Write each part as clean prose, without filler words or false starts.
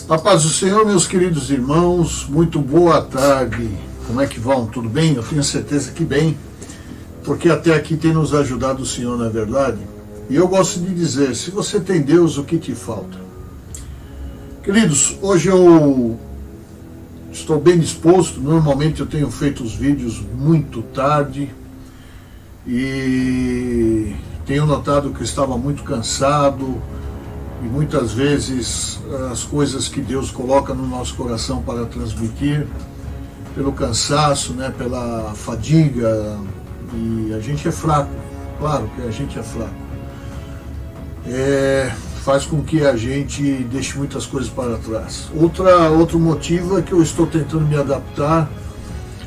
A paz do Senhor, meus queridos irmãos, muito boa tarde. Como é que vão? Tudo bem? Eu tenho certeza que bem, porque até aqui tem nos ajudado o Senhor, não é verdade? E eu gosto de dizer, se você tem Deus, o que te falta? Queridos, hoje eu estou bem disposto. Normalmente eu tenho feito os vídeos muito tarde e tenho notado que eu estava muito cansado. E muitas vezes as coisas que Deus coloca no nosso coração para transmitir, pelo cansaço, né, pela fadiga, e a gente é fraco, claro que a gente é fraco, faz com que a gente deixe muitas coisas para trás. Outro motivo é que eu estou tentando me adaptar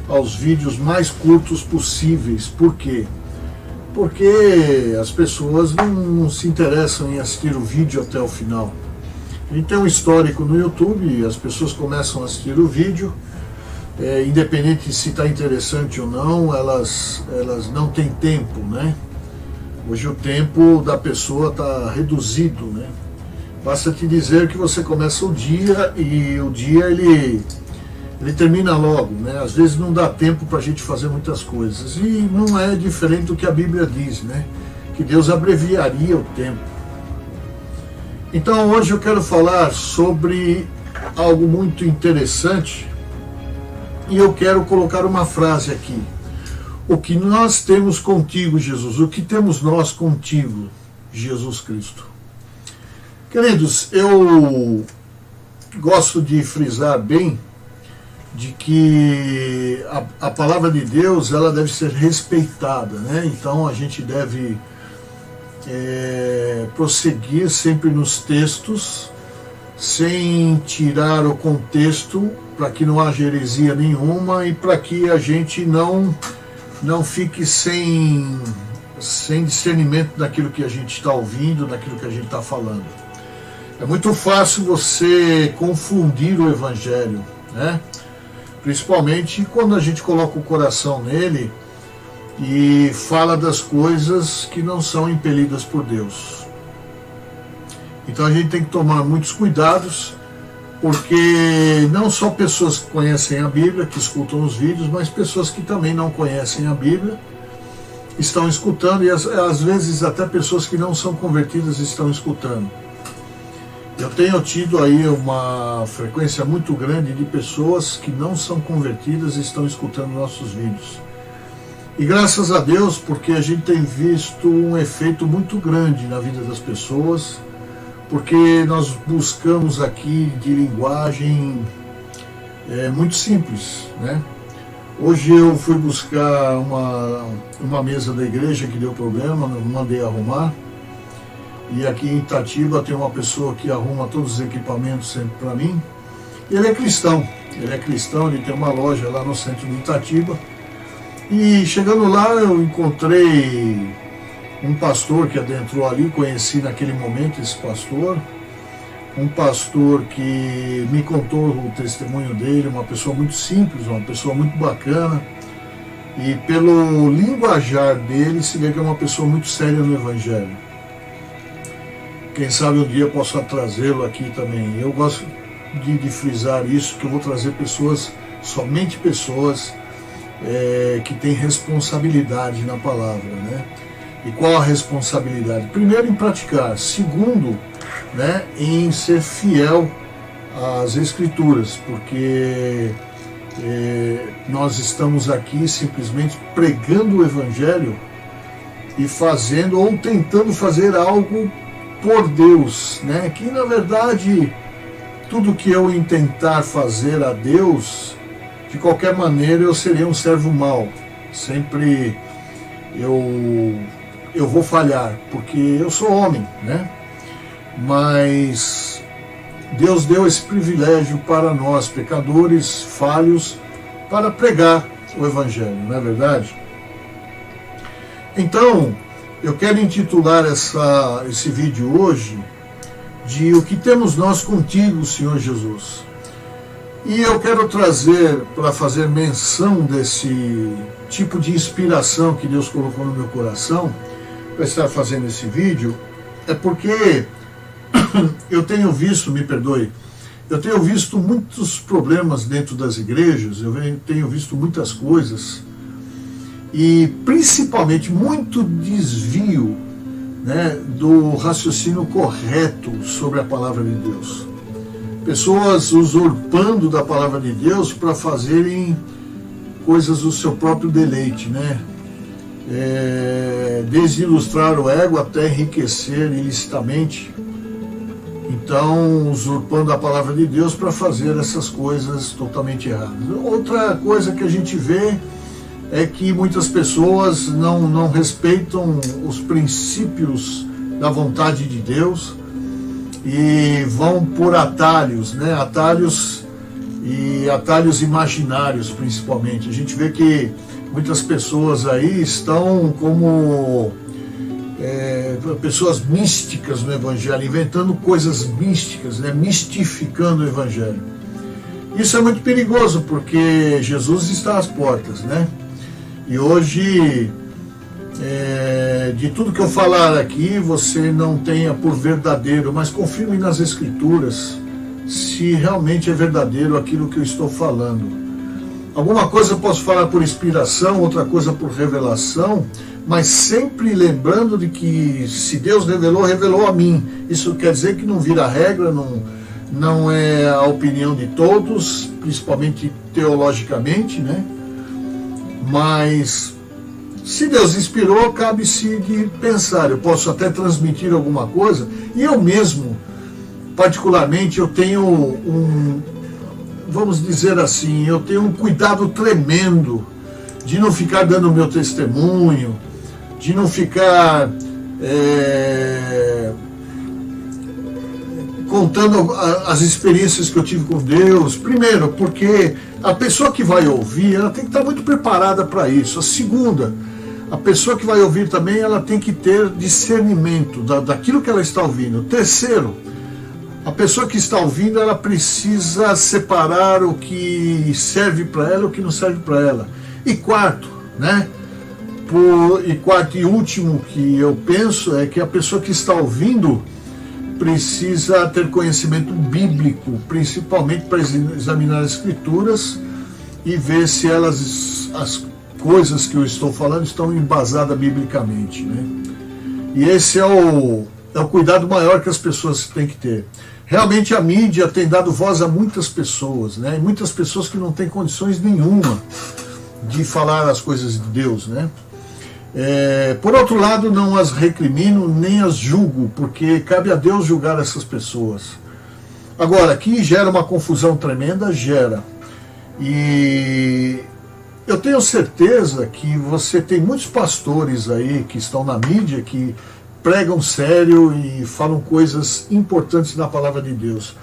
aos vídeos mais curtos possíveis. Por quê? Porque as pessoas não se interessam em assistir o vídeo até o final. A gente tem um histórico no YouTube, as pessoas começam a assistir o vídeo, independente se está interessante ou não, elas não têm tempo, né? Hoje o tempo da pessoa está reduzido, né? Basta te dizer que você começa o dia e o dia ele termina logo, né? Às vezes não dá tempo para a gente fazer muitas coisas. E não é diferente do que a Bíblia diz, né? Que Deus abreviaria o tempo. Então hoje eu quero falar sobre algo muito interessante e eu quero colocar uma frase aqui. O que nós temos contigo, Jesus? O que temos nós contigo, Jesus Cristo? Queridos, eu gosto de frisar bem de que a palavra de Deus ela deve ser respeitada, né? Então a gente deve prosseguir sempre nos textos, sem tirar o contexto, para que não haja heresia nenhuma e para que a gente não fique sem discernimento daquilo que a gente está ouvindo, daquilo que a gente está falando. É muito fácil você confundir o Evangelho, né? Principalmente quando a gente coloca o coração nele e fala das coisas que não são impelidas por Deus. Então a gente tem que tomar muitos cuidados, porque não só pessoas que conhecem a Bíblia, que escutam os vídeos, mas pessoas que também não conhecem a Bíblia estão escutando, e às vezes até pessoas que não são convertidas estão escutando. Eu tenho tido aí uma frequência muito grande de pessoas que não são convertidas e estão escutando nossos vídeos. E graças a Deus, porque a gente tem visto um efeito muito grande na vida das pessoas, porque nós buscamos aqui de linguagem muito simples, né? Hoje eu fui buscar uma mesa da igreja que deu problema, eu mandei arrumar. E aqui em Itatiba tem uma pessoa que arruma todos os equipamentos sempre para mim. Ele é cristão, ele tem uma loja lá no centro de Itatiba. E chegando lá eu encontrei um pastor que adentrou ali, conheci naquele momento esse pastor. Um pastor que me contou o testemunho dele, uma pessoa muito simples, uma pessoa muito bacana. E pelo linguajar dele se vê que é uma pessoa muito séria no Evangelho. Quem sabe um dia eu possa trazê-lo aqui também. Eu gosto de frisar isso, que eu vou trazer pessoas, somente pessoas que têm responsabilidade na palavra, né? E qual a responsabilidade? Primeiro, em praticar. Segundo, né, em ser fiel às Escrituras, porque nós estamos aqui simplesmente pregando o Evangelho e fazendo ou tentando fazer algo por Deus, né? Que na verdade tudo que eu intentar fazer a Deus, de qualquer maneira eu serei um servo mau. Sempre eu vou falhar, porque eu sou homem, né? Mas Deus deu esse privilégio para nós, pecadores, falhos, para pregar o Evangelho, não é verdade? Então, eu quero intitular esse vídeo hoje de O que temos nós contigo, Senhor Jesus. E eu quero trazer, para fazer menção desse tipo de inspiração que Deus colocou no meu coração, para estar fazendo esse vídeo, é porque eu tenho visto, me perdoe, Eu tenho visto muitos problemas dentro das igrejas, eu tenho visto muitas coisas, e principalmente muito desvio, né, do raciocínio correto sobre a palavra de Deus. Pessoas usurpando da palavra de Deus para fazerem coisas do seu próprio deleite, né? Desde ilustrar o ego até enriquecer ilicitamente. Então, usurpando a palavra de Deus para fazer essas coisas totalmente erradas. Outra coisa que a gente vê é que muitas pessoas não respeitam os princípios da vontade de Deus e vão por atalhos, né? Atalhos imaginários, principalmente. A gente vê que muitas pessoas aí estão como pessoas místicas no Evangelho, inventando coisas místicas, né? Mistificando o Evangelho. Isso é muito perigoso, porque Jesus está às portas, né? E hoje, de tudo que eu falar aqui, você não tenha por verdadeiro, mas confirme nas Escrituras se realmente é verdadeiro aquilo que eu estou falando. Alguma coisa eu posso falar por inspiração, outra coisa por revelação, mas sempre lembrando de que se Deus revelou, revelou a mim. Isso quer dizer que não vira regra, não é a opinião de todos, principalmente teologicamente, né? Mas se Deus inspirou, cabe-se de pensar. Eu posso até transmitir alguma coisa, e eu mesmo, particularmente, eu tenho vamos dizer assim, eu tenho um cuidado tremendo de não ficar dando o meu testemunho, de não ficar contando as experiências que eu tive com Deus. Primeiro, porque a pessoa que vai ouvir, ela tem que estar muito preparada para isso. A segunda, a pessoa que vai ouvir também, ela tem que ter discernimento daquilo que ela está ouvindo. Terceiro, a pessoa que está ouvindo, ela precisa separar o que serve para ela e o que não serve para ela. E quarto, né? Quarto e último que eu penso é que a pessoa que está ouvindo precisa ter conhecimento bíblico, principalmente para examinar as Escrituras e ver se as coisas que eu estou falando estão embasadas biblicamente, né? E esse é o cuidado maior que as pessoas têm que ter. Realmente a mídia tem dado voz a muitas pessoas, né? E muitas pessoas que não têm condições nenhuma de falar as coisas de Deus, né? Por outro lado, não as recrimino nem as julgo, porque cabe a Deus julgar essas pessoas. Agora, aqui gera uma confusão tremenda, gera. E eu tenho certeza que você tem muitos pastores aí que estão na mídia, que pregam sério e falam coisas importantes na palavra de Deus.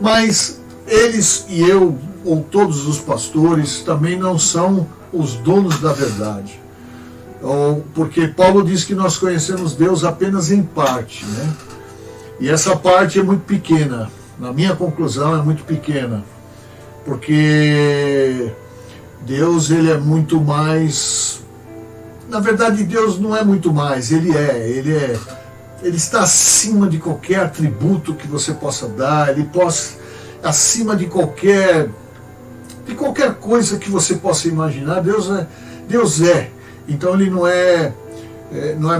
Mas eles e eu, ou todos os pastores, também não são os donos da verdade. Porque Paulo diz que nós conhecemos Deus apenas em parte, né? E essa parte é muito pequena. Na minha conclusão, é muito pequena. Porque Deus, ele é muito mais... Na verdade, Deus não é muito mais, Ele está acima de qualquer atributo que você possa dar, acima de qualquer coisa que você possa imaginar. Deus é. Então Ele não é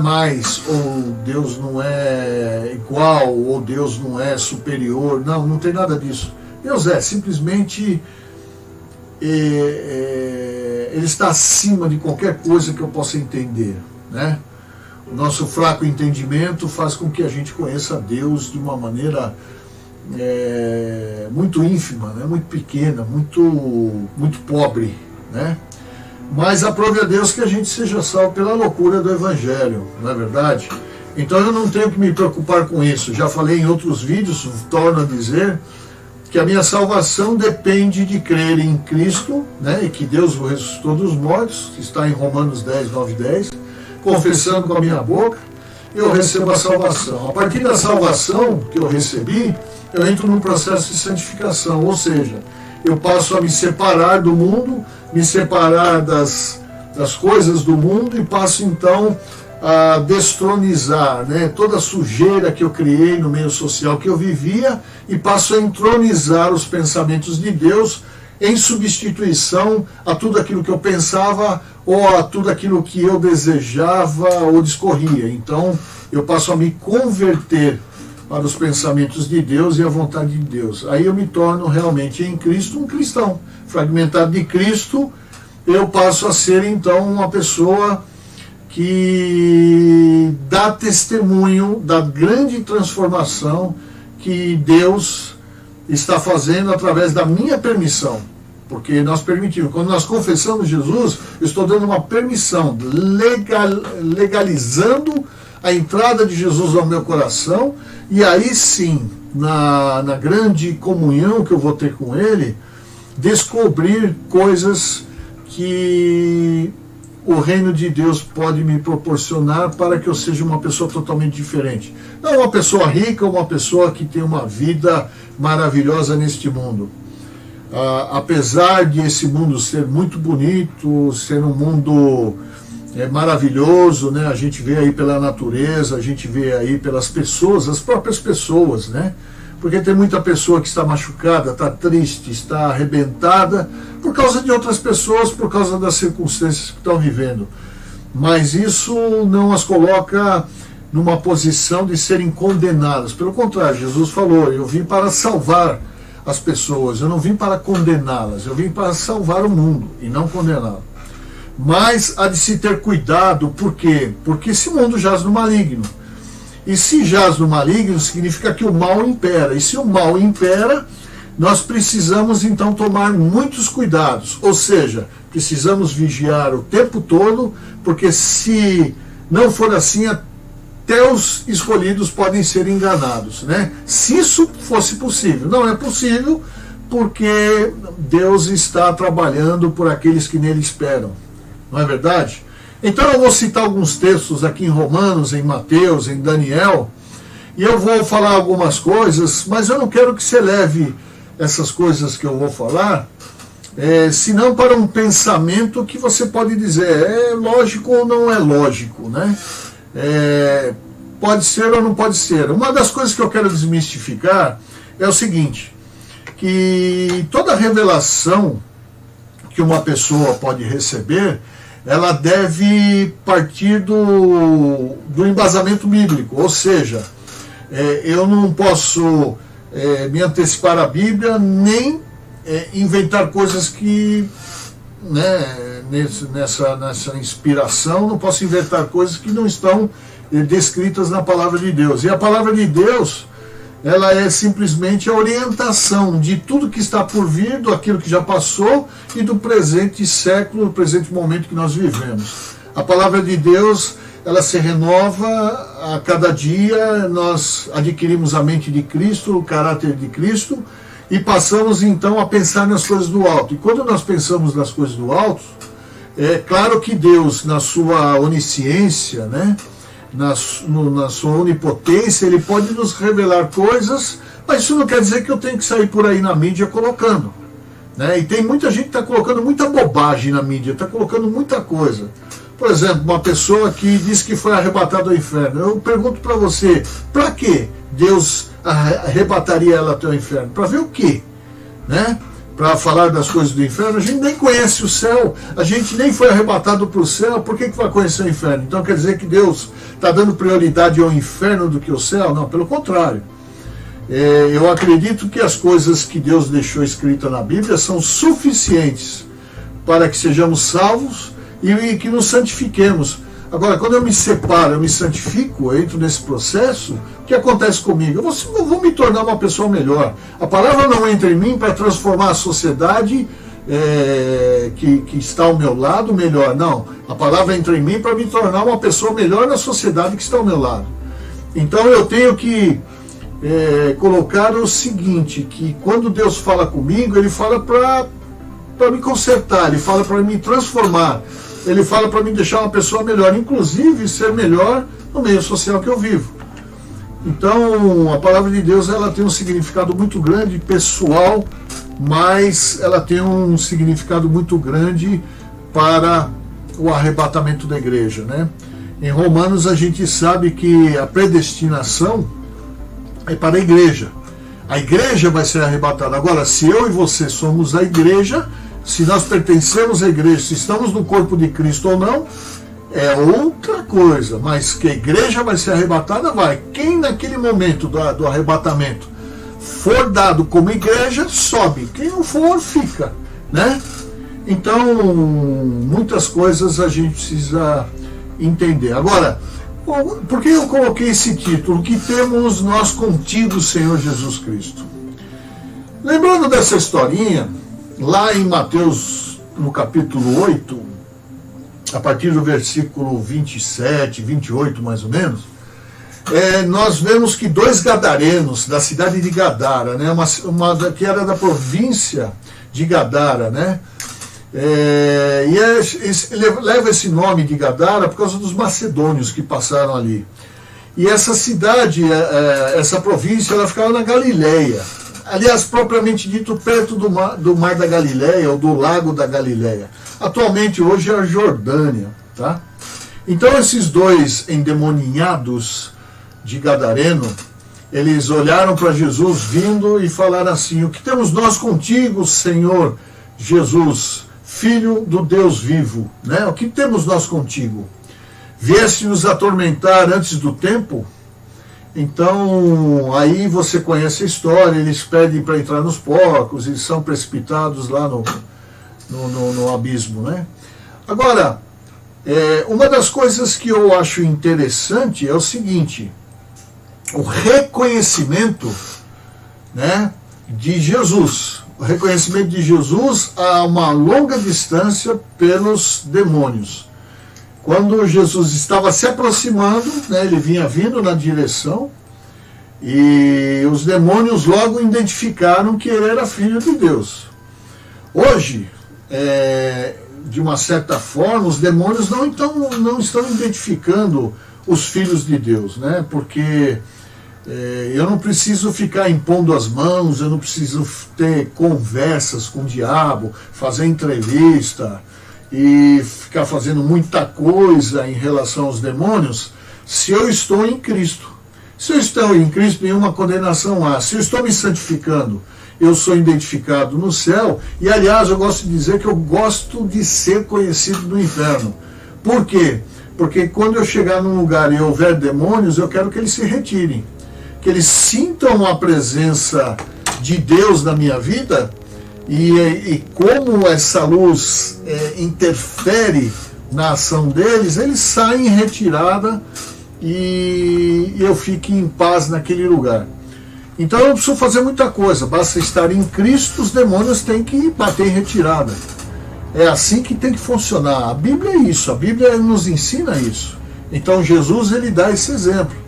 mais, ou Deus não é igual, ou Deus não é superior. Não tem nada disso. Deus é simplesmente... Ele está acima de qualquer coisa que eu possa entender, né? O nosso fraco entendimento faz com que a gente conheça Deus de uma maneira muito ínfima, né? Muito pequena, muito pobre, né? Mas aprove a Deus que a gente seja salvo pela loucura do Evangelho, não é verdade? Então eu não tenho que me preocupar com isso. Já falei em outros vídeos, torno a dizer que a minha salvação depende de crer em Cristo, né, e que Deus o ressuscitou dos mortos, está em Romanos 10, 9 e 10, confessando com a minha boca, eu recebo a salvação. A partir da salvação que eu recebi, eu entro num processo de santificação, ou seja, eu passo a me separar do mundo, me separar das coisas do mundo e passo então a destronizar, né, toda a sujeira que eu criei no meio social que eu vivia e passo a entronizar os pensamentos de Deus em substituição a tudo aquilo que eu pensava ou a tudo aquilo que eu desejava ou discorria. Então eu passo a me converter para os pensamentos de Deus e a vontade de Deus. Aí eu me torno realmente em Cristo um cristão. Fragmentado de Cristo, eu passo a ser então uma pessoa que dá testemunho da grande transformação que Deus está fazendo através da minha permissão. Porque nós permitimos, quando nós confessamos Jesus, eu estou dando uma permissão, legalizando a entrada de Jesus ao meu coração, e aí sim, na grande comunhão que eu vou ter com Ele, descobrir coisas que o reino de Deus pode me proporcionar para que eu seja uma pessoa totalmente diferente. Não uma pessoa rica, uma pessoa que tem uma vida maravilhosa neste mundo. Apesar de esse mundo ser muito bonito, ser um mundo maravilhoso, né? A gente vê aí pela natureza, a gente vê aí pelas pessoas, as próprias pessoas, né? Porque tem muita pessoa que está machucada, está triste, está arrebentada, por causa de outras pessoas, por causa das circunstâncias que estão vivendo. Mas isso não as coloca numa posição de serem condenadas. Pelo contrário, Jesus falou, eu vim para salvar as pessoas, eu não vim para condená-las, eu vim para salvar o mundo e não condená-lo. Mas há de se ter cuidado, por quê? Porque esse mundo jaz no maligno. E se jaz no maligno, significa que o mal impera. E se o mal impera, nós precisamos então tomar muitos cuidados. Ou seja, precisamos vigiar o tempo todo, porque se não for assim, até os escolhidos podem ser enganados, né? Se isso fosse possível. Não é possível, porque Deus está trabalhando por aqueles que nele esperam. Não é verdade? Então eu vou citar alguns textos aqui em Romanos, em Mateus, em Daniel, e eu vou falar algumas coisas, mas eu não quero que você leve essas coisas que eu vou falar, senão para um pensamento que você pode dizer, é lógico ou não é lógico, né? Pode ser ou não pode ser. Uma das coisas que eu quero desmistificar é o seguinte, que toda revelação que uma pessoa pode receber, ela deve partir do embasamento bíblico, ou seja, eu não posso me antecipar à Bíblia, nem inventar coisas que, né, nessa inspiração, não posso inventar coisas que não estão descritas na Palavra de Deus. E a Palavra de Deus, ela é simplesmente a orientação de tudo que está por vir, do aquilo que já passou e do presente século, do presente momento que nós vivemos. A Palavra de Deus, ela se renova a cada dia, nós adquirimos a mente de Cristo, o caráter de Cristo, e passamos então a pensar nas coisas do alto. E quando nós pensamos nas coisas do alto, é claro que Deus, na sua onisciência, né, na sua onipotência, ele pode nos revelar coisas, mas isso não quer dizer que eu tenho que sair por aí na mídia colocando, né? E tem muita gente que está colocando muita bobagem na mídia, está colocando muita coisa. Por exemplo, uma pessoa que diz que foi arrebatada ao inferno. Eu pergunto para você, para que Deus arrebataria ela até o inferno? Para ver o quê? Né? Para falar das coisas do inferno? A gente nem conhece o céu, a gente nem foi arrebatado para o céu, por que vai conhecer o inferno? Então quer dizer que Deus está dando prioridade ao inferno do que ao céu? Não, pelo contrário. Eu acredito que as coisas que Deus deixou escritas na Bíblia são suficientes para que sejamos salvos e que nos santifiquemos. Agora, quando eu me separo, eu me santifico, eu entro nesse processo, o que acontece comigo? Eu vou me tornar uma pessoa melhor. A palavra não entra em mim para transformar a sociedade que está ao meu lado melhor. Não, a palavra entra em mim para me tornar uma pessoa melhor na sociedade que está ao meu lado. Então eu tenho que colocar o seguinte, que quando Deus fala comigo, Ele fala para me consertar, Ele fala para me transformar, Ele fala para me deixar uma pessoa melhor, inclusive ser melhor no meio social que eu vivo. Então, a palavra de Deus, ela tem um significado muito grande, pessoal, mas ela tem um significado muito grande para o arrebatamento da igreja, né? Em Romanos a gente sabe que a predestinação é para a igreja. A igreja vai ser arrebatada. Agora, se eu e você somos a igreja, se nós pertencemos à igreja, se estamos no corpo de Cristo ou não, é outra coisa. Mas que a igreja vai ser arrebatada, vai. Quem naquele momento do arrebatamento for dado como igreja, sobe. Quem não for, fica, né? Então, muitas coisas a gente precisa entender. Agora, por que eu coloquei esse título? Que temos nós contigo, Senhor Jesus Cristo? Lembrando dessa historinha, lá em Mateus, no capítulo 8, a partir do versículo 27, 28 mais ou menos, nós vemos que dois gadarenos da cidade de Gadara, né, que era da província de Gadara, né, leva esse nome de Gadara por causa dos macedônios que passaram ali. E essa cidade, essa província, ela ficava na Galileia. Aliás, propriamente dito, perto do mar da Galileia, ou do lago da Galileia. Atualmente, hoje, é a Jordânia. Tá? Então, esses dois endemoniados de Gadareno, eles olharam para Jesus vindo e falaram assim: o que temos nós contigo, Senhor Jesus, Filho do Deus vivo, né? O que temos nós contigo? Vieste nos atormentar antes do tempo? Então, aí você conhece a história, eles pedem para entrar nos porcos e são precipitados lá no abismo, né? Agora, uma das coisas que eu acho interessante é o seguinte: o reconhecimento, né, de Jesus. O reconhecimento de Jesus a uma longa distância pelos demônios. Quando Jesus estava se aproximando, né, ele vinha vindo na direção, e os demônios logo identificaram que ele era filho de Deus. Hoje, de uma certa forma, os demônios não estão identificando os filhos de Deus, né, porque eu não preciso ficar impondo as mãos, eu não preciso ter conversas com o diabo, fazer entrevista e ficar fazendo muita coisa em relação aos demônios, se eu estou em Cristo. Se eu estou em Cristo, nenhuma condenação há. Se eu estou me santificando, eu sou identificado no céu. E, aliás, eu gosto de dizer que eu gosto de ser conhecido no inferno. Por quê? Porque quando eu chegar num lugar e houver demônios, eu quero que eles se retirem. Que eles sintam a presença de Deus na minha vida, e como essa luz interfere na ação deles, eles saem em retirada e eu fico em paz naquele lugar. Então eu não preciso fazer muita coisa, basta estar em Cristo, os demônios têm que bater em retirada. É assim que tem que funcionar. A Bíblia é isso, a Bíblia nos ensina isso. Então Jesus, ele dá esse exemplo.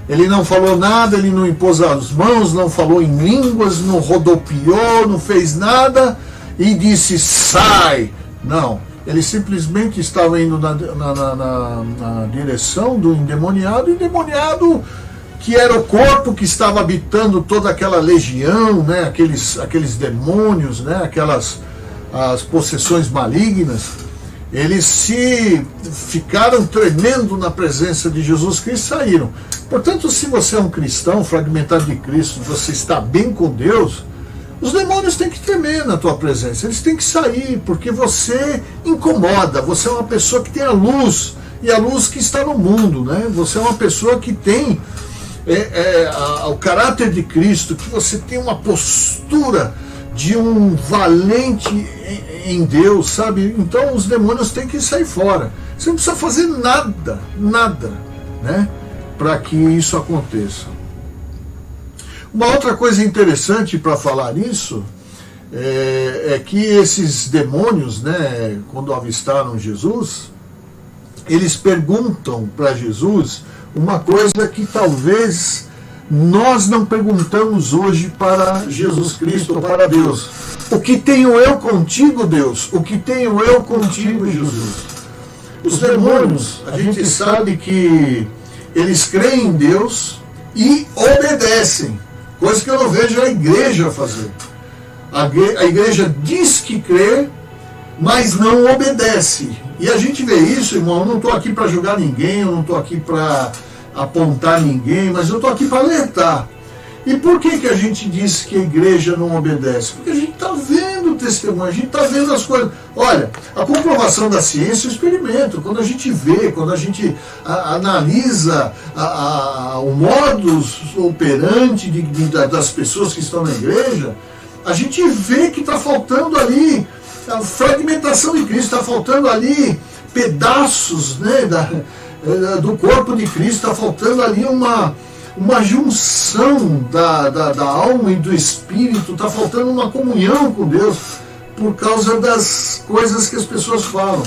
Ele não falou nada, ele não impôs as mãos, não falou em línguas, não rodopiou, não fez nada e disse, sai. Não, ele simplesmente estava indo na direção do endemoniado, o endemoniado que era o corpo que estava habitando toda aquela legião, né, aqueles demônios, né, as possessões malignas. Eles se ficaram tremendo na presença de Jesus Cristo e saíram. Portanto, se você é um cristão fragmentado de Cristo, você está bem com Deus, os demônios têm que tremer na tua presença, eles têm que sair, porque você incomoda, você é uma pessoa que tem a luz, e a luz que está no mundo, né? Você é uma pessoa que tem o caráter de Cristo, que você tem uma postura de um valente em Deus, sabe? Então os demônios têm que sair fora. Você não precisa fazer nada, né, para que isso aconteça. Uma outra coisa interessante para falar isso é que esses demônios, né, quando avistaram Jesus, eles perguntam para Jesus uma coisa que talvez nós não perguntamos hoje para Jesus Cristo ou para Deus. O que tenho eu contigo, Deus? O que tenho eu contigo, Jesus? Os demônios, a gente sabe que eles creem em Deus e obedecem, coisa que eu não vejo a igreja fazer. A igreja diz que crê, mas não obedece. E a gente vê isso, irmão, eu não estou aqui para julgar ninguém, eu não estou aqui para apontar ninguém, mas eu estou aqui para alertar. E por que a gente diz que a igreja não obedece? Porque a gente está vendo o testemunho, a gente está vendo as coisas. Olha, a comprovação da ciência é o experimento. Quando a gente vê, quando a gente analisa o modus operandi das pessoas que estão na igreja, a gente vê que está faltando ali a fragmentação de Cristo, está faltando ali pedaços, né, do corpo de Cristo, está faltando ali uma junção da alma e do espírito, está faltando uma comunhão com Deus por causa das coisas que as pessoas falam.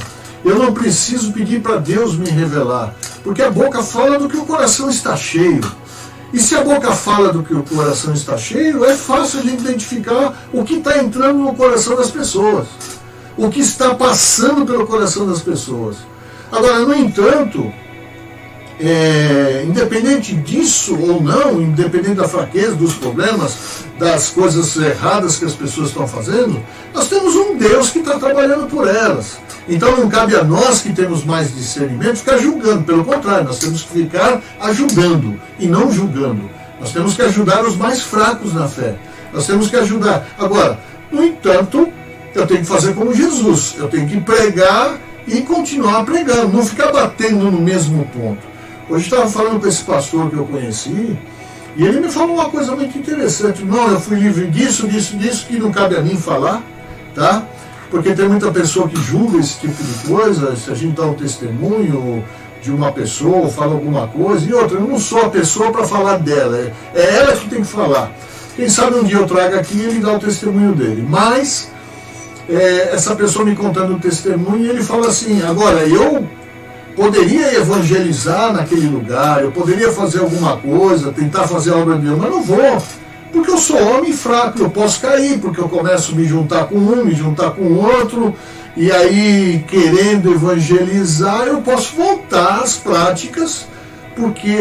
Eu não preciso pedir para Deus me revelar, porque a boca fala do que o coração está cheio. E se a boca fala do que o coração está cheio, é fácil de identificar o que está entrando no coração das pessoas, o que está passando pelo coração das pessoas. Agora, no entanto, independente disso ou não, independente da fraqueza, dos problemas, das coisas erradas que as pessoas estão fazendo, nós temos um Deus que está trabalhando por elas. Então não cabe a nós que temos mais discernimento ficar julgando, pelo contrário, nós temos que ficar ajudando e não julgando. Nós temos que ajudar os mais fracos na fé. Nós temos que ajudar. Agora, no entanto, eu tenho que fazer como Jesus, eu tenho que pregar e continuar pregando, não ficar batendo no mesmo ponto. Hoje estava falando com esse pastor que eu conheci, e ele me falou uma coisa muito interessante. Não, eu fui livre disso, que não cabe a mim falar, tá? Porque tem muita pessoa que julga esse tipo de coisa, se a gente dá um testemunho de uma pessoa, ou fala alguma coisa, e outra, eu não sou a pessoa para falar dela, é ela que tem que falar. Quem sabe um dia eu trago aqui e ele dá o testemunho dele. Mas, essa pessoa me contando o testemunho, ele fala assim, agora, eu poderia evangelizar naquele lugar, eu poderia fazer alguma coisa, tentar fazer a obra de Deus, mas não vou, porque eu sou homem fraco, eu posso cair, porque eu começo a me juntar com um, me juntar com o outro, e aí, querendo evangelizar, eu posso voltar às práticas, porque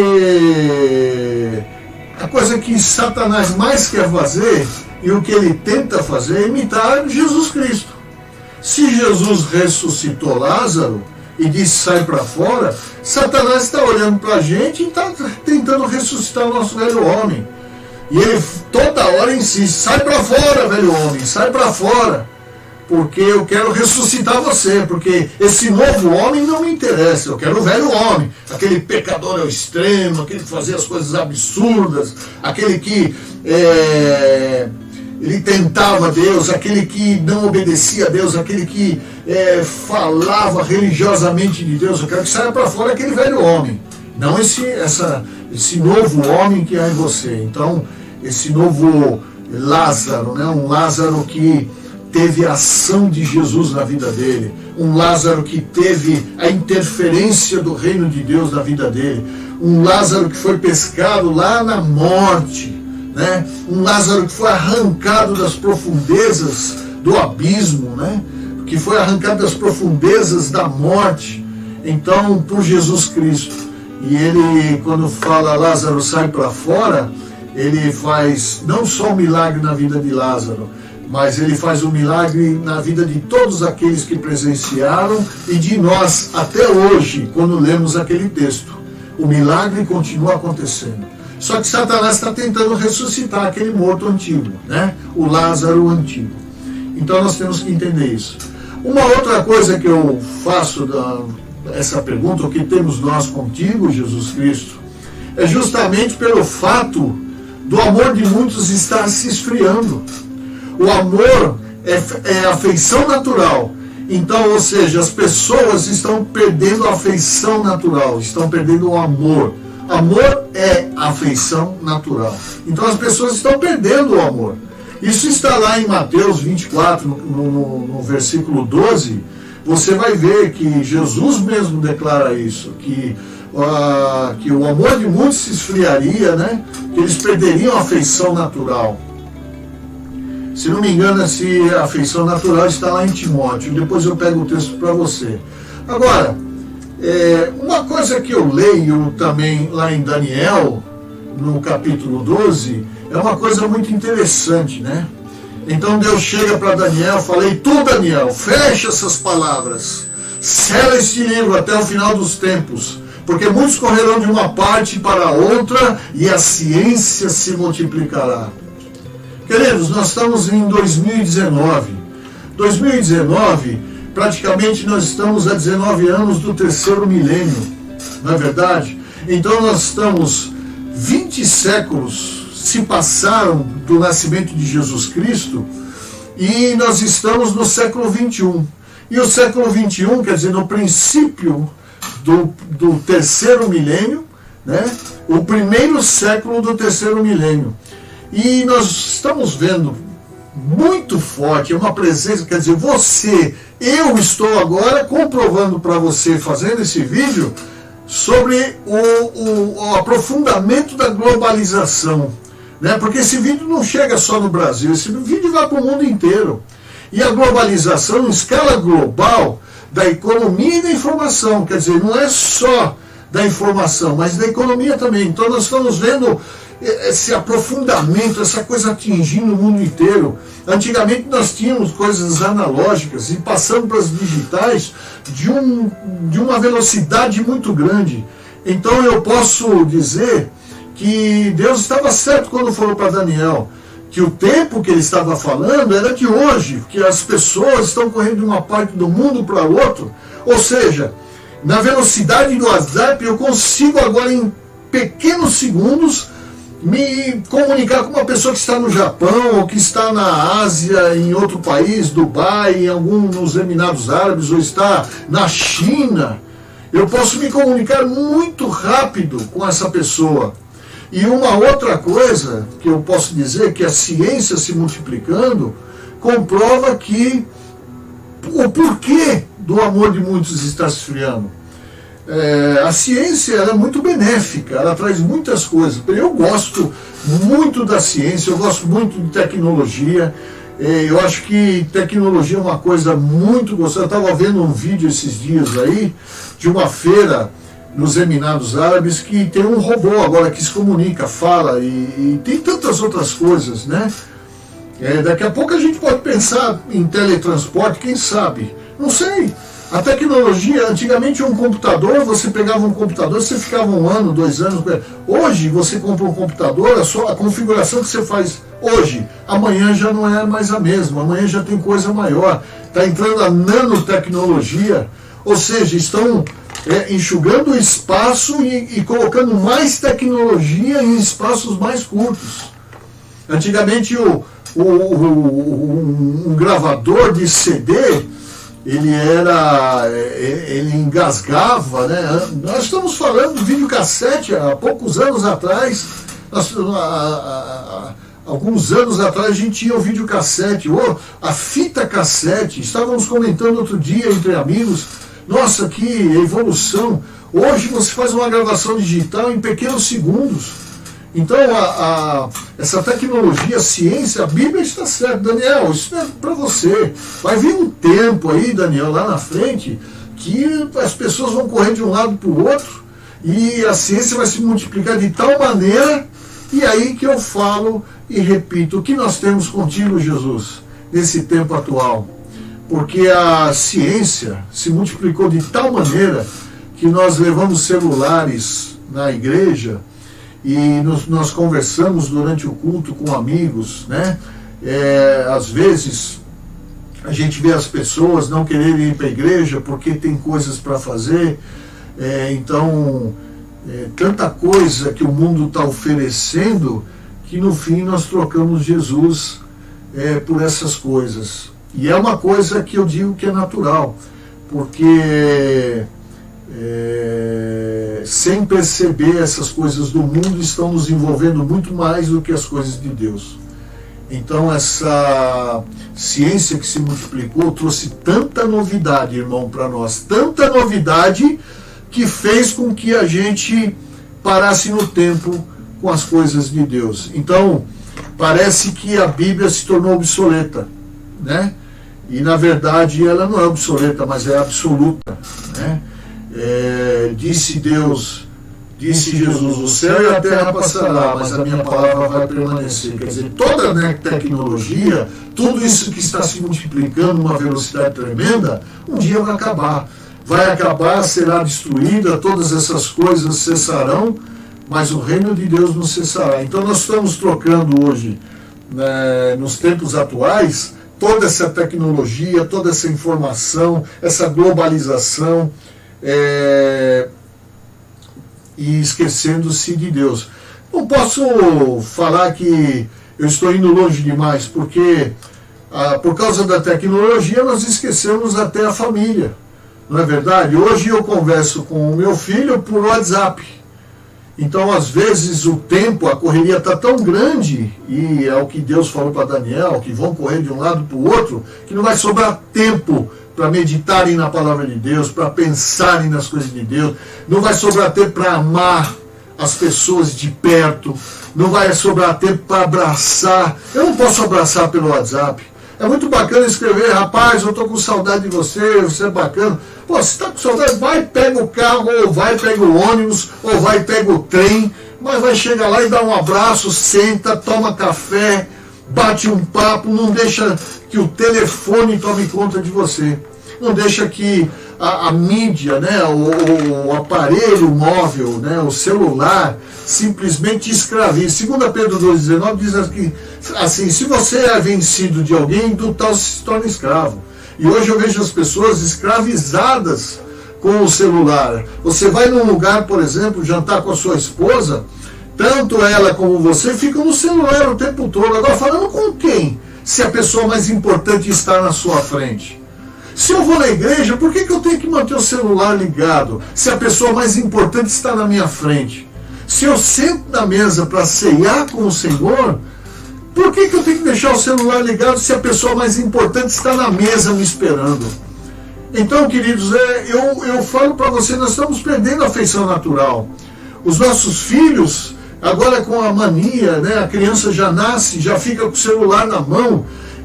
a coisa que Satanás mais quer fazer, e o que ele tenta fazer, é imitar Jesus Cristo. Se Jesus ressuscitou Lázaro, e disse, sai para fora, Satanás está olhando para a gente e está tentando ressuscitar o nosso velho homem. E ele toda hora insiste, sai para fora, velho homem, sai para fora, porque eu quero ressuscitar você, porque esse novo homem não me interessa, eu quero o velho homem, aquele pecador ao extremo, aquele que fazia as coisas absurdas, aquele que ele tentava Deus, aquele que não obedecia a Deus, aquele que falava religiosamente de Deus. Eu quero que saia para fora aquele velho homem, não esse novo homem que há em você. Então, esse novo Lázaro, né? Um Lázaro que teve a ação de Jesus na vida dele, um Lázaro que teve a interferência do reino de Deus na vida dele, um Lázaro que foi pescado lá na morte, né? Um Lázaro que foi arrancado das profundezas do abismo, né? Que foi arrancado das profundezas da morte, então por Jesus Cristo. E ele, quando fala Lázaro sai para fora, ele faz não só um milagre na vida de Lázaro, mas ele faz um milagre na vida de todos aqueles que presenciaram e de nós até hoje, quando lemos aquele texto. O milagre continua acontecendo. Só que Satanás está tentando ressuscitar aquele morto antigo, né? O Lázaro antigo. Então nós temos que entender isso. Uma outra coisa que eu faço essa pergunta, o que temos nós contigo, Jesus Cristo, é justamente pelo fato do amor de muitos estar se esfriando. O amor é afeição natural. Então, ou seja, as pessoas estão perdendo a afeição natural, estão perdendo o amor. Amor é afeição natural. Então as pessoas estão perdendo o amor. Isso está lá em Mateus 24, no versículo 12. Você vai ver que Jesus mesmo declara isso, que o amor de muitos se esfriaria, né? Que eles perderiam a afeição natural. Se não me engano, a afeição natural está lá em Timóteo. Depois eu pego o texto para você. Agora, uma coisa que eu leio também lá em Daniel, no capítulo 12, é uma coisa muito interessante, né? Então Deus chega para Daniel, falei, tu Daniel, fecha essas palavras, sela este livro até o final dos tempos, porque muitos correrão de uma parte para outra e a ciência se multiplicará. Queridos, nós estamos em 2019. 2019, praticamente nós estamos a 19 anos do terceiro milênio, não é verdade? Então nós estamos 20 séculos se passaram do nascimento de Jesus Cristo e nós estamos no século 21. E o século 21, quer dizer, no princípio do terceiro milênio, né? O primeiro século do terceiro milênio. E nós estamos vendo muito forte, é uma presença, quer dizer, eu estou agora comprovando para você, fazendo esse vídeo, sobre o aprofundamento da globalização, né? Porque esse vídeo não chega só no Brasil, esse vídeo vai para o mundo inteiro. E a globalização em escala global da economia e da informação, quer dizer, não é só da informação, mas da economia também. Então nós estamos vendo esse aprofundamento, essa coisa atingindo o mundo inteiro. Antigamente nós tínhamos coisas analógicas e passamos para as digitais de uma velocidade muito grande. Então eu posso dizer que Deus estava certo quando falou para Daniel que o tempo que ele estava falando era de hoje, que as pessoas estão correndo de uma parte do mundo para outra. Ou seja, na velocidade do WhatsApp eu consigo agora em pequenos segundos me comunicar com uma pessoa que está no Japão, ou que está na Ásia, em outro país, Dubai, nos Emirados Árabes, ou está na China. Eu posso me comunicar muito rápido com essa pessoa. E uma outra coisa que eu posso dizer, que a ciência se multiplicando, comprova que o porquê do amor de muitos está se esfriando. A ciência ela é muito benéfica, ela traz muitas coisas. Eu gosto muito da ciência, eu gosto muito de tecnologia. Eu acho que tecnologia é uma coisa muito gostosa. Eu estava vendo um vídeo esses dias aí de uma feira nos Emirados Árabes que tem um robô agora que se comunica, fala e tem tantas outras coisas, né? Daqui a pouco a gente pode pensar em teletransporte, quem sabe? Não sei. A tecnologia, antigamente um computador, você pegava um computador, você ficava 1 ano, 2 anos. Hoje você compra um computador, a configuração que você faz hoje, amanhã já não é mais a mesma, amanhã já tem coisa maior. Está entrando a nanotecnologia, ou seja, estão enxugando o espaço e colocando mais tecnologia em espaços mais curtos. Antigamente um gravador de CD, ele engasgava, né? Nós estamos falando de videocassete há poucos anos atrás. Alguns anos atrás a gente tinha o videocassete, ou a fita cassete. Estávamos comentando outro dia entre amigos, nossa, que evolução. Hoje você faz uma gravação digital em pequenos segundos. Então, essa tecnologia, a ciência, a Bíblia está certa. Daniel, isso é para você. Vai vir um tempo aí, Daniel, lá na frente, que as pessoas vão correr de um lado para o outro e a ciência vai se multiplicar de tal maneira, e aí que eu falo e repito, o que nós temos contigo, Jesus, nesse tempo atual? Porque a ciência se multiplicou de tal maneira que nós levamos celulares na igreja e nós conversamos durante o culto com amigos, né? Às vezes a gente vê as pessoas não quererem ir para a igreja porque tem coisas para fazer, tanta coisa que o mundo está oferecendo que no fim nós trocamos Jesus por essas coisas. E é uma coisa que eu digo que é natural, porque sem perceber, essas coisas do mundo estão nos envolvendo muito mais do que as coisas de Deus. Então essa ciência que se multiplicou trouxe tanta novidade, irmão, para nós, tanta novidade que fez com que a gente parasse no tempo com as coisas de Deus. Então parece que a Bíblia se tornou obsoleta, né? E na verdade ela não é obsoleta, mas é absoluta, né? Disse Disse Jesus, o céu e a terra passará, mas a minha palavra vai permanecer. Quer dizer, toda a tecnologia, tudo isso que está se multiplicando numa velocidade tremenda, um dia vai acabar. Vai acabar, será destruída, todas essas coisas cessarão, mas o reino de Deus não cessará. Então nós estamos trocando hoje, nos tempos atuais, toda essa tecnologia, toda essa informação, essa globalização, e esquecendo-se de Deus. Não posso falar que eu estou indo longe demais, porque por causa da tecnologia nós esquecemos até a família, não é verdade? Hoje eu converso com o meu filho por WhatsApp. Então, às vezes, o tempo, a correria está tão grande, e é o que Deus falou para Daniel, que vão correr de um lado para o outro, que não vai sobrar tempo para meditarem na palavra de Deus, para pensarem nas coisas de Deus, não vai sobrar tempo para amar as pessoas de perto, não vai sobrar tempo para abraçar. Eu não posso abraçar pelo WhatsApp. É muito bacana escrever, rapaz, eu estou com saudade de você, você é bacana. Pô, você está com saudade, vai, pega o carro, ou vai, pega o ônibus, ou vai, pega o trem, mas vai chegar lá e dá um abraço, senta, toma café, bate um papo, não deixa que o telefone tome conta de você. Não deixa que a mídia, né, o aparelho móvel, né, o celular, simplesmente escravize. 2 Pedro 2,19 diz assim, se você é vencido de alguém, do tal se torna escravo. E hoje eu vejo as pessoas escravizadas com o celular. Você vai num lugar, por exemplo, jantar com a sua esposa, tanto ela como você ficam no celular o tempo todo. Agora, falando com quem? Se a pessoa mais importante está na sua frente. Se eu vou na igreja, por que eu tenho que manter o celular ligado? Se a pessoa mais importante está na minha frente. Se eu sento na mesa para ceiar com o Senhor, por que eu tenho que deixar o celular ligado se a pessoa mais importante está na mesa me esperando? Então, queridos, eu falo para você, nós estamos perdendo a afeição natural. Os nossos filhos, agora com a mania, né, a criança já nasce, já fica com o celular na mão,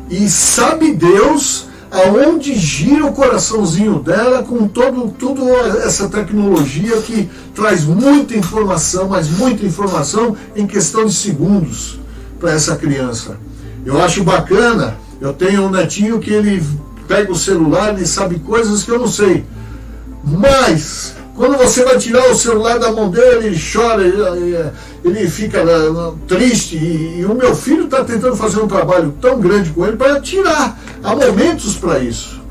e sabe Deus aonde gira o coraçãozinho dela com toda essa tecnologia que traz muita informação, mas muita informação em questão de segundos para essa criança. Eu acho bacana, eu tenho um netinho que ele pega o celular e sabe coisas que eu não sei, mas quando você vai tirar o celular da mão dele, ele chora, ele fica triste, e o meu filho está tentando fazer um trabalho tão grande com ele para tirar. Há momentos para isso,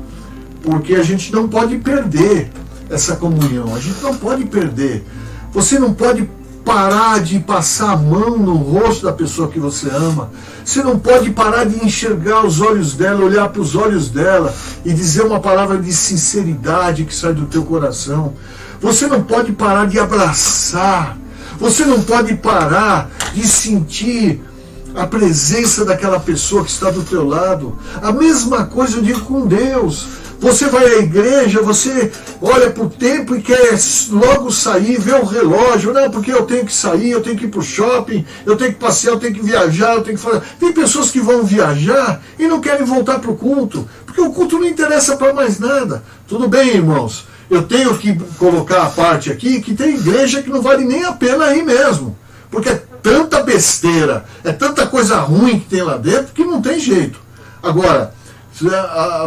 porque a gente não pode perder essa comunhão, a gente não pode perder. Você não pode parar de passar a mão no rosto da pessoa que você ama. Você não pode parar de enxergar os olhos dela, olhar para os olhos dela e dizer uma palavra de sinceridade que sai do teu coração. Você não pode parar de abraçar. Você não pode parar de sentir a presença daquela pessoa que está do teu lado. A mesma coisa eu digo com Deus. Você vai à igreja, você olha para o tempo e quer logo sair, ver o relógio. Não, porque eu tenho que sair, eu tenho que ir para o shopping, eu tenho que passear, eu tenho que viajar, eu tenho que fazer. Tem pessoas que vão viajar e não querem voltar para o culto, porque o culto não interessa para mais nada. Tudo bem, irmãos, eu tenho que colocar a parte aqui que tem igreja que não vale nem a pena ir mesmo, porque é tanta besteira, é tanta coisa ruim que tem lá dentro que não tem jeito. Agora,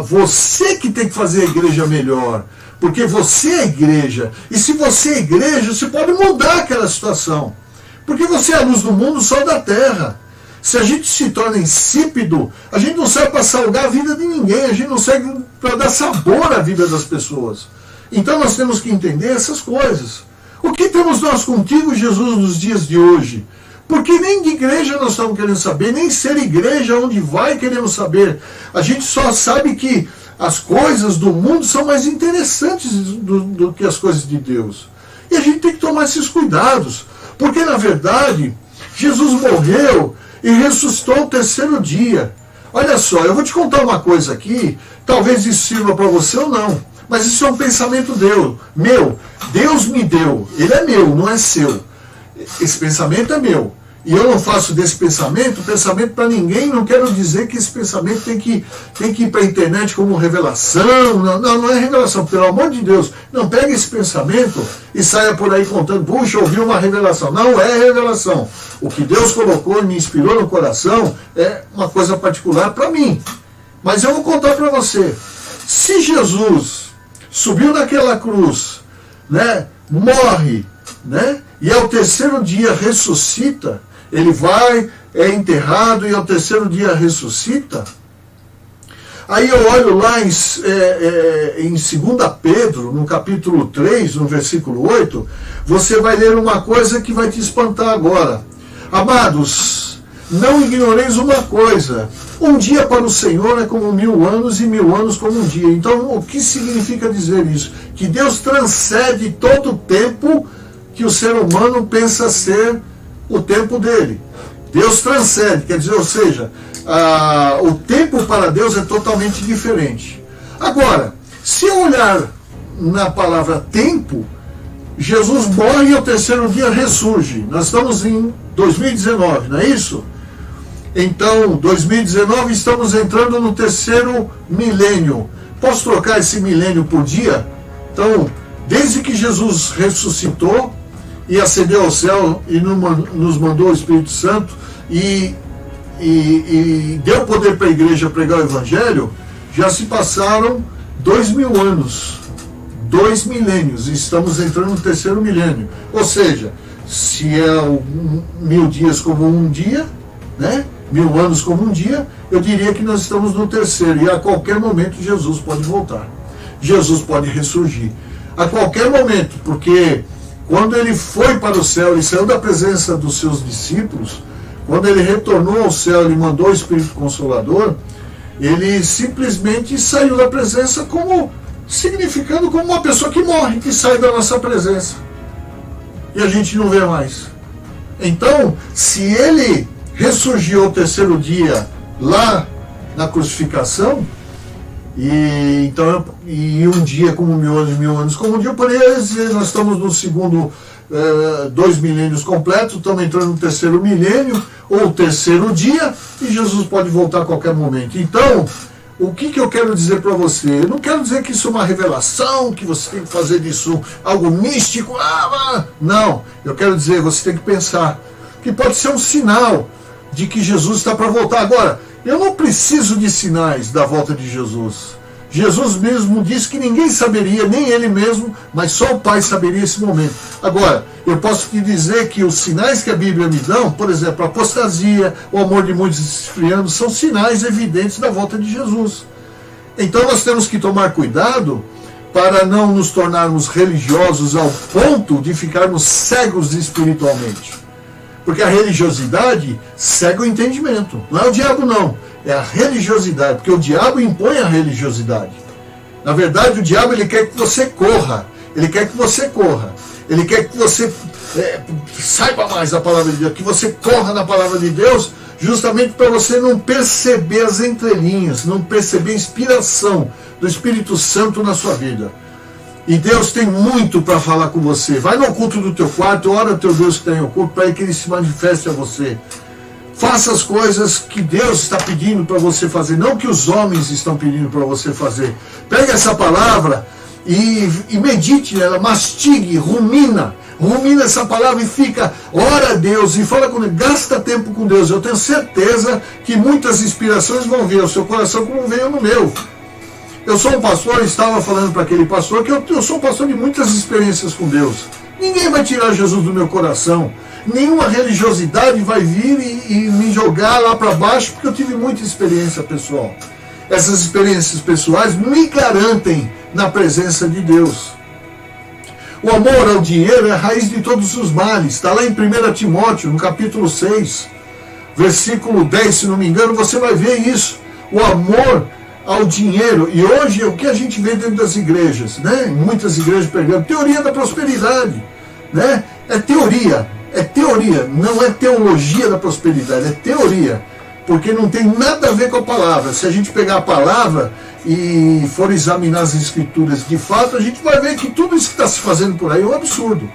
você que tem que fazer a igreja melhor, porque você é a igreja, e se você é a igreja, você pode mudar aquela situação, porque você é a luz do mundo, o sol da terra. Se a gente se torna insípido, a gente não serve para salgar a vida de ninguém, a gente não serve para dar sabor à vida das pessoas. Então nós temos que entender essas coisas. O que temos nós contigo, Jesus, nos dias de hoje? Porque nem de igreja nós estamos querendo saber, nem ser igreja onde vai queremos saber. A gente só sabe que as coisas do mundo são mais interessantes do que as coisas de Deus. E a gente tem que tomar esses cuidados. Porque, na verdade, Jesus morreu e ressuscitou ao terceiro dia. Olha só, eu vou te contar uma coisa aqui, talvez isso sirva para você ou não. Mas isso é um pensamento meu. Deus me deu. Ele é meu, não é seu. Esse pensamento é meu. e eu não faço desse pensamento para ninguém, não quero dizer que esse pensamento tem que ir para a internet como revelação, não é revelação, pelo amor de Deus, não pegue esse pensamento e saia por aí contando, puxa, ouvi uma revelação, não é revelação, o que Deus colocou e me inspirou no coração é uma coisa particular para mim, mas eu vou contar para você, se Jesus subiu naquela cruz, né, morre, né, e ao terceiro dia ressuscita, ele vai, é enterrado e ao terceiro dia ressuscita. Aí eu olho lá em 2 Pedro, no capítulo 3, no versículo 8, você vai ler uma coisa que vai te espantar agora. Amados, não ignoreis uma coisa, um dia para o Senhor é como 1000 anos e 1000 anos como um dia. Então, o que significa dizer isso? Que Deus transcende todo o tempo que o ser humano pensa ser o tempo dele. Deus transcende, quer dizer, ou seja, o tempo para Deus é totalmente diferente. Agora, se eu olhar na palavra tempo, Jesus morre e ao terceiro dia ressurge. Nós estamos em 2019, não é isso? Então, 2019, estamos entrando no terceiro milênio. Posso trocar esse milênio por dia? Então, desde que Jesus ressuscitou e ascendeu ao céu e nos mandou o Espírito Santo e deu poder para a igreja pregar o Evangelho, já se passaram 2000 anos, 2 milênios, e estamos entrando no terceiro milênio. Ou seja, se é 1000 dias como um dia, né? 1000 anos como um dia, eu diria que nós estamos no terceiro, e a qualquer momento Jesus pode voltar, Jesus pode ressurgir, a qualquer momento, porque quando ele foi para o céu, ele saiu da presença dos seus discípulos, quando ele retornou ao céu, ele mandou o Espírito Consolador, ele simplesmente saiu da presença significando como uma pessoa que morre, que sai da nossa presença. E a gente não vê mais. Então, se ele ressurgiu ao terceiro dia lá na crucificação, e um dia como 1000 anos, 1000 anos como um dia, por isso nós estamos no segundo 2 milênios completos, estamos entrando no terceiro milênio, ou terceiro dia, e Jesus pode voltar a qualquer momento. Então, o que eu quero dizer para você? Eu não quero dizer que isso é uma revelação, que você tem que fazer disso algo místico, não, eu quero dizer, você tem que pensar, que pode ser um sinal de que Jesus está para voltar. Agora, eu não preciso de sinais da volta de Jesus. Jesus mesmo disse que ninguém saberia, nem ele mesmo, mas só o Pai saberia esse momento. Agora, eu posso te dizer que os sinais que a Bíblia me dá, por exemplo, a apostasia, o amor de muitos esfriando, são sinais evidentes da volta de Jesus. Então nós temos que tomar cuidado para não nos tornarmos religiosos ao ponto de ficarmos cegos espiritualmente. Porque a religiosidade cega o entendimento. Não é o diabo, não. É a religiosidade. Porque o diabo impõe a religiosidade. Na verdade, o diabo ele quer que você corra. Ele quer que você corra. Ele quer que você saiba mais a palavra de Deus. Que você corra na palavra de Deus, justamente para você não perceber as entrelinhas, não perceber a inspiração do Espírito Santo na sua vida. E Deus tem muito para falar com você. Vai no culto do teu quarto, ora ao teu Deus que está em oculto, para que ele se manifeste a você. Faça as coisas que Deus está pedindo para você fazer, não que os homens estão pedindo para você fazer. Pega essa palavra e medite nela, mastigue, rumina essa palavra e fica, ora a Deus e fala com Deus, gasta tempo com Deus. Eu tenho certeza que muitas inspirações vão vir ao seu coração como veio no meu. Eu sou um pastor, estava falando para aquele pastor que eu sou um pastor de muitas experiências com Deus. Ninguém vai tirar Jesus do meu coração. Nenhuma religiosidade vai vir e me jogar lá para baixo, porque eu tive muita experiência pessoal. Essas experiências pessoais me garantem na presença de Deus. O amor ao dinheiro é a raiz de todos os males. Está lá em 1 Timóteo, no capítulo 6, versículo 10, se não me engano, você vai ver isso. O amor ao dinheiro. E hoje o que a gente vê dentro das igrejas, né? Muitas igrejas pregando teoria da prosperidade, né? É teoria, não é teologia da prosperidade, é teoria, porque não tem nada a ver com a palavra. Se a gente pegar a palavra e for examinar as escrituras de fato, a gente vai ver que tudo isso que está se fazendo por aí é um absurdo.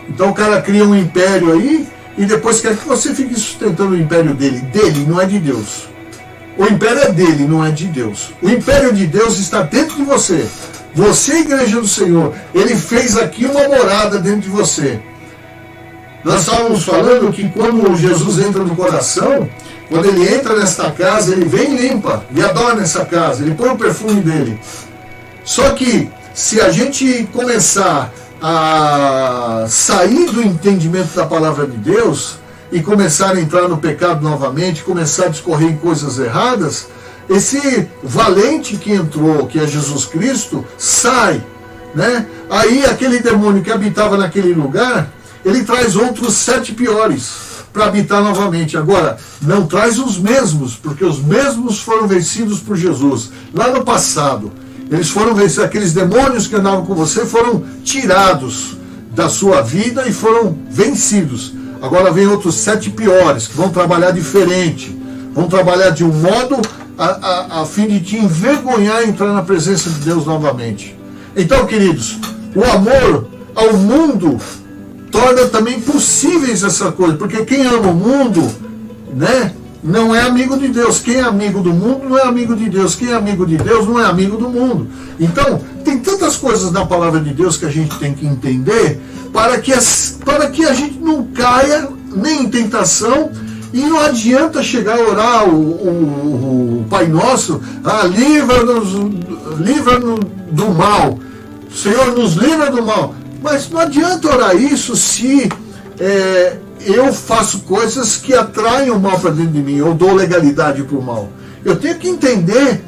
Então o cara cria um império aí e depois quer que você fique sustentando o império dele. Dele, não é de Deus. O império é dele, não é de Deus. O império de Deus está dentro de você. Você, igreja do Senhor, ele fez aqui uma morada dentro de você. Nós estávamos falando que quando Jesus entra no coração, quando ele entra nesta casa, ele vem e limpa, e adora nessa casa, ele põe o perfume dele. Só que, se a gente começar a sair do entendimento da palavra de Deus, e começar a entrar no pecado novamente, começar a discorrer em coisas erradas, esse valente que entrou, que é Jesus Cristo, sai, né? Aí aquele demônio que habitava naquele lugar, ele traz outros 7 piores para habitar novamente. Agora, não traz os mesmos, porque os mesmos foram vencidos por Jesus. Lá no passado, eles foram vencidos, aqueles demônios que andavam com você foram tirados da sua vida e foram vencidos. Agora vem outros 7 piores, que vão trabalhar diferente, vão trabalhar de um modo a fim de te envergonhar e entrar na presença de Deus novamente. Então, queridos, o amor ao mundo torna também possíveis essa coisa, porque quem ama o mundo, né, não é amigo de Deus. Quem é amigo do mundo não é amigo de Deus. Quem é amigo de Deus não é amigo do mundo. Então, tem tantas coisas na palavra de Deus que a gente tem que entender para que a gente não caia nem em tentação. E não adianta chegar a orar o Pai Nosso, livra-nos do mal. Senhor, nos livra do mal. Mas não adianta orar isso se eu faço coisas que atraem o mal para dentro de mim, eu dou legalidade para o mal. Eu tenho que entender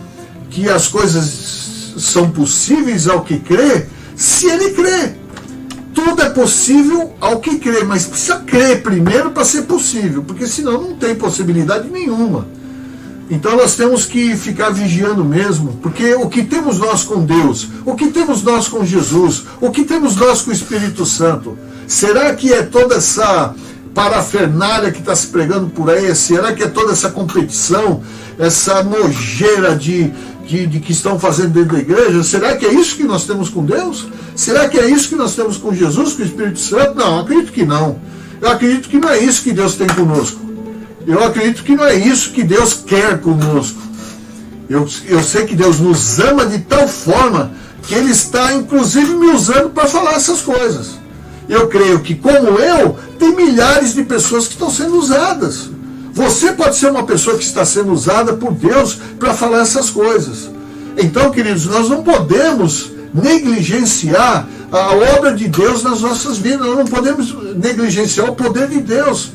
que as coisas são possíveis ao que crê, se ele crê. Tudo é possível ao que crê, mas precisa crer primeiro para ser possível, porque senão não tem possibilidade nenhuma. Então nós temos que ficar vigiando mesmo, porque o que temos nós com Deus, o que temos nós com Jesus, o que temos nós com o Espírito Santo, será que é toda essa parafernália que está se pregando por aí? Será que é toda essa competição, essa nojeira de que estão fazendo dentro da igreja? Será que é isso que nós temos com Deus? Será que é isso que nós temos com Jesus, com o Espírito Santo? Não, acredito que não. Eu acredito que não é isso que Deus tem conosco. Eu acredito que não é isso que Deus quer conosco. Eu sei que Deus nos ama de tal forma que Ele está, inclusive, me usando para falar essas coisas. Eu creio que, como eu, tem milhares de pessoas que estão sendo usadas. Você pode ser uma pessoa que está sendo usada por Deus para falar essas coisas. Então, queridos, nós não podemos negligenciar a obra de Deus nas nossas vidas. Nós não podemos negligenciar o poder de Deus.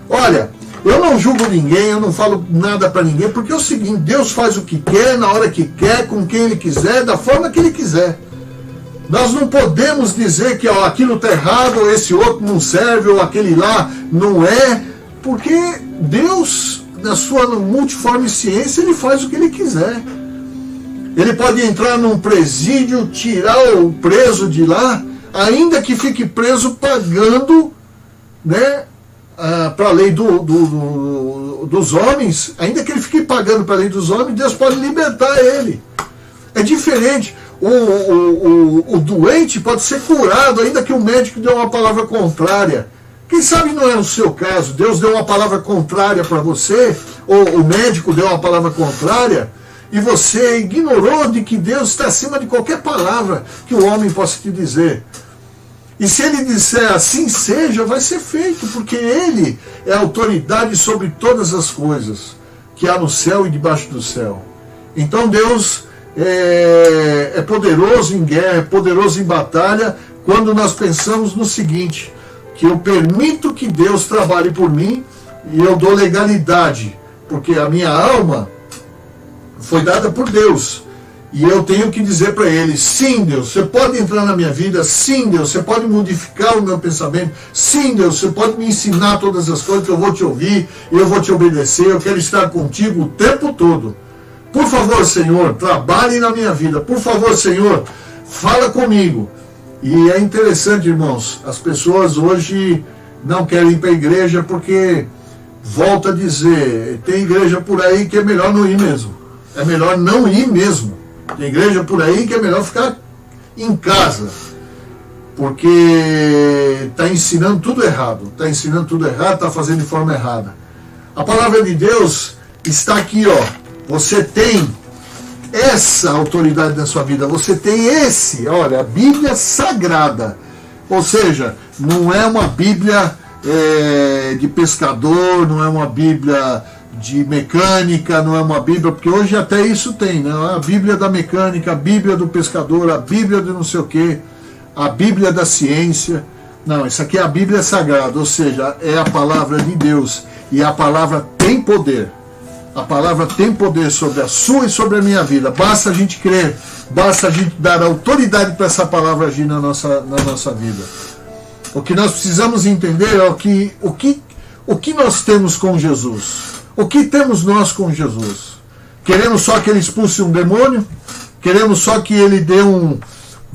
Olha, eu não julgo ninguém, eu não falo nada para ninguém, porque é o seguinte: Deus faz o que quer, na hora que quer, com quem Ele quiser, da forma que Ele quiser. Nós não podemos dizer que aquilo está errado, ou esse outro não serve, ou aquele lá não é, porque Deus, na sua multiforme ciência, Ele faz o que Ele quiser. Ele pode entrar num presídio, tirar o preso de lá, ainda que fique preso pagando, né, para a lei dos homens, ainda que ele fique pagando para a lei dos homens, Deus pode libertar ele. É diferente. O doente pode ser curado, ainda que o médico dê uma palavra contrária. Quem sabe não é o seu caso, Deus deu uma palavra contrária para você, ou o médico deu uma palavra contrária, e você ignorou de que Deus está acima de qualquer palavra que o homem possa te dizer. E se ele disser assim seja, vai ser feito, porque ele é a autoridade sobre todas as coisas que há no céu e debaixo do céu. Então Deus é poderoso em guerra, é poderoso em batalha, quando nós pensamos no seguinte: que eu permito que Deus trabalhe por mim e eu dou legalidade, porque a minha alma foi dada por Deus. E eu tenho que dizer para ele: sim, Deus, você pode entrar na minha vida, sim, Deus, você pode modificar o meu pensamento, sim, Deus, você pode me ensinar todas as coisas, que eu vou te ouvir, eu vou te obedecer, eu quero estar contigo o tempo todo. Por favor, Senhor, trabalhe na minha vida, por favor, Senhor, fala comigo. E é interessante, irmãos, as pessoas hoje não querem ir para a igreja porque, volto a dizer, tem igreja por aí que é melhor não ir mesmo, é melhor não ir mesmo. Tem igreja por aí que é melhor ficar em casa. porque está ensinando tudo errado, está fazendo de forma errada. A palavra de Deus está aqui, ó. Você tem essa autoridade na sua vida, você tem olha, a Bíblia Sagrada, ou seja, não é uma Bíblia de pescador, não é uma Bíblia de mecânica, não é uma Bíblia, porque hoje até isso tem, né? A Bíblia da mecânica, a Bíblia do pescador, a Bíblia de não sei o que, a Bíblia da ciência. Não, isso aqui é a Bíblia Sagrada, ou seja, é a palavra de Deus, e a palavra tem poder. A palavra tem poder sobre a sua e sobre a minha vida. Basta a gente crer, basta a gente dar autoridade para essa palavra agir na nossa vida. O que nós precisamos entender é o que nós temos com Jesus. O que temos nós com Jesus? Queremos só que ele expulse um demônio? Queremos só que ele dê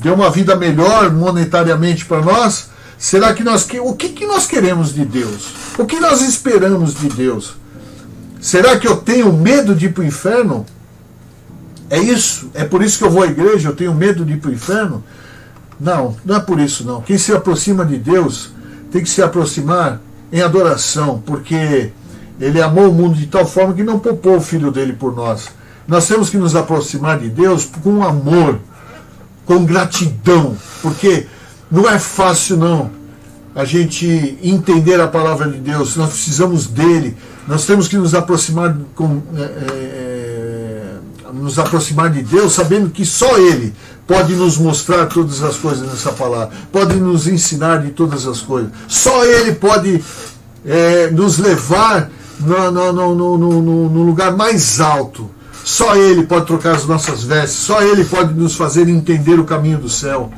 uma vida melhor monetariamente para nós? Será que o que nós queremos de Deus? O que nós esperamos de Deus? Será que eu tenho medo de ir para o inferno? É isso? É por isso que eu vou à igreja? Eu tenho medo de ir para o inferno? Não, não é por isso não. Quem se aproxima de Deus tem que se aproximar em adoração, porque ele amou o mundo de tal forma que não poupou o Filho dele por nós. Nós temos que nos aproximar de Deus com amor, com gratidão, porque não é fácil não a gente entender a palavra de Deus. Nós precisamos dele. Nós temos que nos aproximar de Deus, sabendo que só ele pode nos mostrar todas as coisas nessa palavra, pode nos ensinar de todas as coisas. Só ele pode nos levar no lugar mais alto. Só ele pode trocar as nossas vestes, só ele pode nos fazer entender o caminho do céu.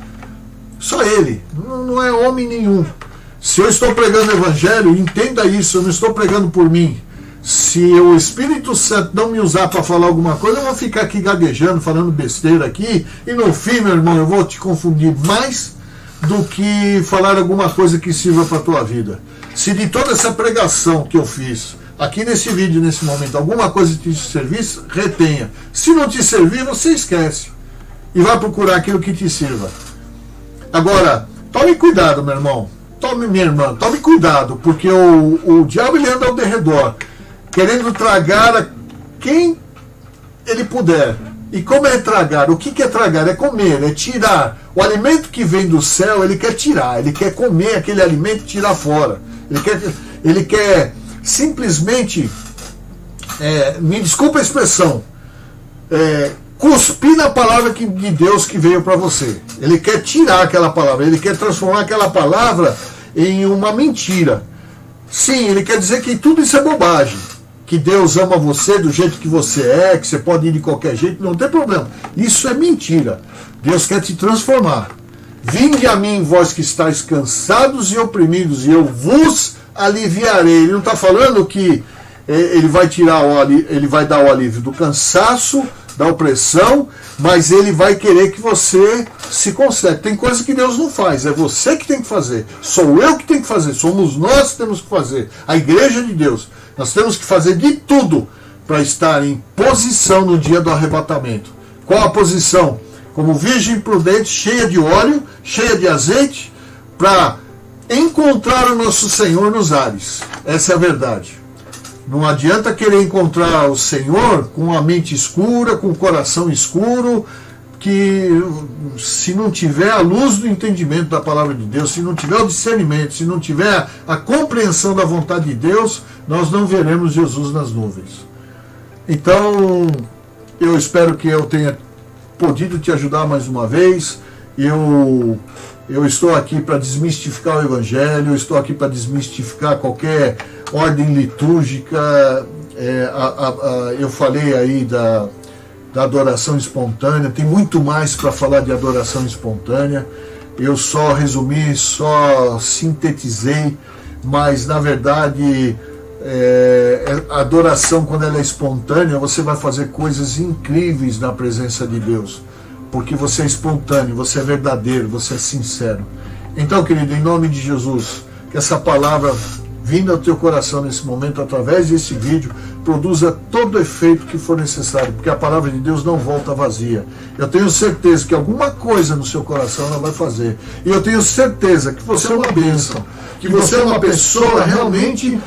Só ele, não é homem nenhum. Se eu estou pregando o evangelho, entenda isso, eu não estou pregando por mim. Se o Espírito Santo não me usar para falar alguma coisa, eu vou ficar aqui gaguejando, falando besteira aqui, e no fim, meu irmão, eu vou te confundir mais do que falar alguma coisa que sirva para a tua vida. Se de toda essa pregação que eu fiz aqui nesse vídeo, nesse momento, alguma coisa te servir, retenha. Se não te servir, você esquece e vai procurar aquilo que te sirva. Agora, tome cuidado, meu irmão, minha irmã, tome cuidado, porque o diabo ele anda ao derredor, querendo tragar a quem ele puder. E como é tragar? O que é tragar? É comer, é tirar. O alimento que vem do céu, ele quer tirar, ele quer comer aquele alimento e tirar fora. Ele quer simplesmente, me desculpa a expressão, cuspir na palavra de Deus que veio para você. Ele quer tirar aquela palavra, ele quer transformar aquela palavra em uma mentira. Sim, ele quer dizer que tudo isso é bobagem. Que Deus ama você do jeito que você é, que você pode ir de qualquer jeito, não tem problema. Isso é mentira. Deus quer te transformar. Vinde a mim, vós que estáis cansados e oprimidos, e eu vos aliviarei. Ele não está falando que ele vai ele vai dar o alívio do cansaço, da opressão, mas ele vai querer que você se conserte. Tem coisa que Deus não faz, é você que tem que fazer. Sou eu que tenho que fazer, somos nós que temos que fazer. A igreja de Deus. Nós temos que fazer de tudo para estar em posição no dia do arrebatamento. Qual a posição? Como virgem prudente, cheia de óleo, cheia de azeite, para encontrar o nosso Senhor nos ares. Essa é a verdade. Não adianta querer encontrar o Senhor com a mente escura, com o coração escuro, que se não tiver a luz do entendimento da palavra de Deus, se não tiver o discernimento, se não tiver a compreensão da vontade de Deus, nós não veremos Jesus nas nuvens. Então, eu espero que eu tenha podido te ajudar mais uma vez. Eu estou aqui para desmistificar o Evangelho, eu estou aqui para desmistificar qualquer ordem litúrgica. Eu falei aí da adoração espontânea, tem muito mais para falar de adoração espontânea. Eu só resumi, só sintetizei, mas na verdade a adoração, quando ela é espontânea, você vai fazer coisas incríveis na presença de Deus, porque você é espontâneo, você é verdadeiro, você é sincero. Então, querido, em nome de Jesus, que essa palavra vindo ao teu coração nesse momento, através desse vídeo, produza todo o efeito que for necessário, porque a palavra de Deus não volta vazia. Eu tenho certeza que alguma coisa no seu coração ela vai fazer. E eu tenho certeza que você é uma bênção, que você é uma pessoa realmente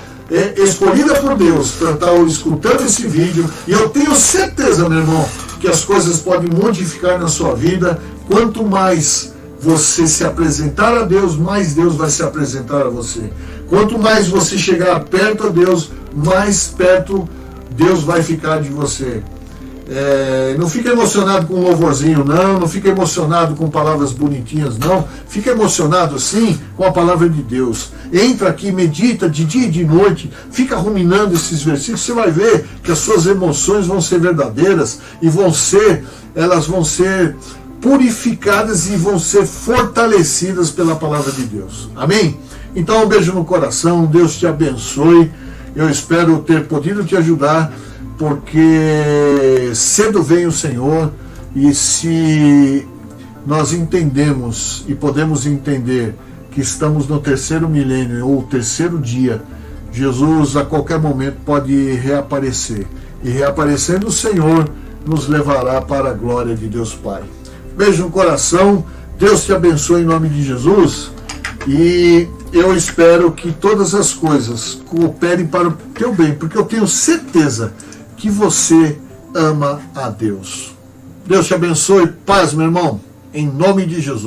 escolhida por Deus para estar escutando esse vídeo. E eu tenho certeza, meu irmão, que as coisas podem modificar na sua vida. Quanto mais você se apresentar a Deus, mais Deus vai se apresentar a você. Quanto mais você chegar perto a Deus, mais perto Deus vai ficar de você. Não fica emocionado com um louvorzinho, não fica emocionado com palavras bonitinhas, não. Fica emocionado, sim, com a palavra de Deus. Entra aqui, medita de dia e de noite, fica ruminando esses versículos, você vai ver que as suas emoções vão ser verdadeiras e elas vão ser purificadas e vão ser fortalecidas pela palavra de Deus. Amém? Então, um beijo no coração, Deus te abençoe. Eu espero ter podido te ajudar, porque cedo vem o Senhor, e se nós entendemos e podemos entender que estamos no terceiro milênio ou terceiro dia, Jesus a qualquer momento pode reaparecer. E reaparecendo o Senhor nos levará para a glória de Deus Pai. Beijo no coração, Deus te abençoe em nome de Jesus, e eu espero que todas as coisas cooperem para o teu bem, porque eu tenho certeza que você ama a Deus. Deus te abençoe, paz, meu irmão, em nome de Jesus.